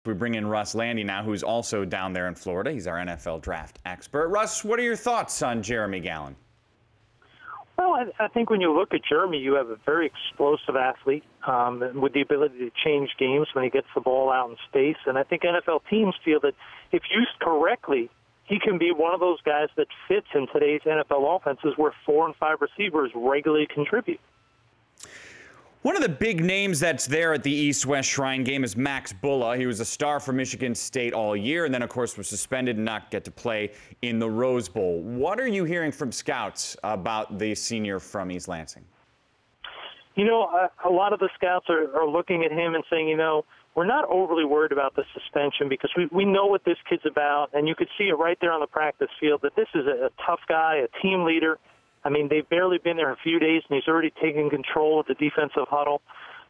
We bring in Russ Lande now, who's also down there in Florida. He's our NFL draft expert. Russ, what are your thoughts on Jeremy Gallon? Well, I think when you look at Jeremy, you have a very explosive athlete with the ability to change games when he gets the ball out in space. And I think NFL teams feel that if used correctly, he can be one of those guys that fits in today's NFL offenses where 4 and 5 receivers regularly contribute. One of the big names that's there at the East-West Shrine game is Max Bullough. He was a star for Michigan State all year and then, of course, was suspended and not get to play in the Rose Bowl. What are you hearing from scouts about the senior from East Lansing? You know, a lot of the scouts are looking at him and saying, you know, we're not overly worried about the suspension because we know what this kid's about, and you could see it right there on the practice field that this is a tough guy, a team leader. I mean, they've barely been there a few days, and he's already taken control of the defensive huddle.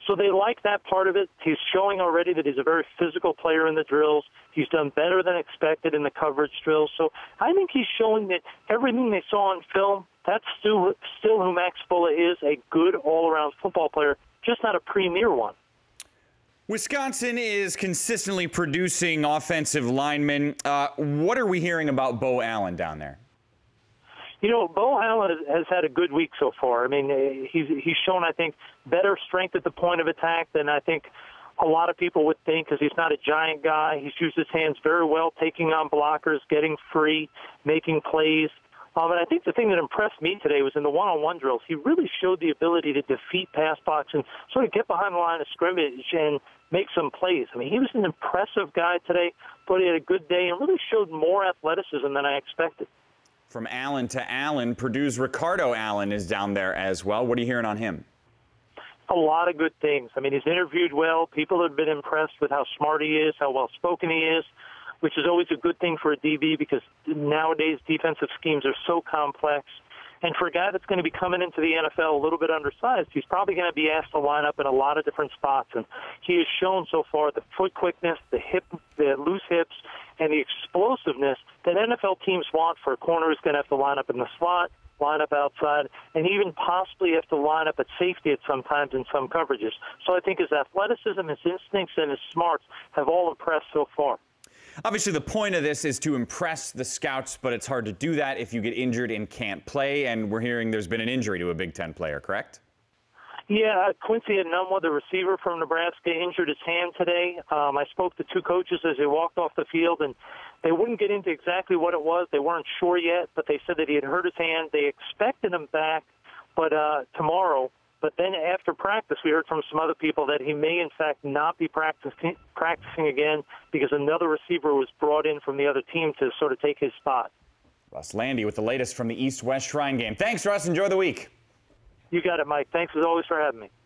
So they like that part of it. He's showing already that he's a very physical player in the drills. He's done better than expected in the coverage drills. So I think he's showing that everything they saw on film, that's still who Max Bullough is, a good all-around football player, just not a premier one. Wisconsin is consistently producing offensive linemen. What are we hearing about Beau Allen down there? You know, Beau Allen has had a good week so far. I mean, he's shown, I think, better strength at the point of attack than I think a lot of people would think because he's not a giant guy. He's used his hands very well, taking on blockers, getting free, making plays. And I think the thing that impressed me today was in the one-on-one drills, he really showed the ability to defeat pass blocks and sort of get behind the line of scrimmage and make some plays. I mean, he was an impressive guy today, but he had a good day and really showed more athleticism than I expected. From Allen to Allen, Purdue's Ricardo Allen is down there as well. What are you hearing on him? A lot of good things. I mean, he's interviewed well. People have been impressed with how smart he is, how well-spoken he is, which is always a good thing for a DB because nowadays defensive schemes are so complex. And for a guy that's going to be coming into the NFL a little bit undersized, he's probably going to be asked to line up in a lot of different spots. And he has shown so far the foot quickness, the loose hips, and the explosiveness that NFL teams want for a corner who's going to have to line up in the slot, line up outside, and even possibly have to line up at safety at sometimes in some coverages. So I think his athleticism, his instincts, and his smarts have all impressed so far. Obviously, the point of this is to impress the scouts, but it's hard to do that if you get injured and can't play. And we're hearing there's been an injury to a Big Ten player, correct? Yeah, Quincy Enunwa, the receiver from Nebraska, injured his hand today. I spoke to two coaches as they walked off the field, and they wouldn't get into exactly what it was. They weren't sure yet, but they said that he had hurt his hand. They expected him back tomorrow. But then after practice, we heard from some other people that he may, in fact, not be practicing again because another receiver was brought in from the other team to sort of take his spot. Russ Lande with the latest from the East-West Shrine game. Thanks, Russ. Enjoy the week. You got it, Mike. Thanks as always for having me.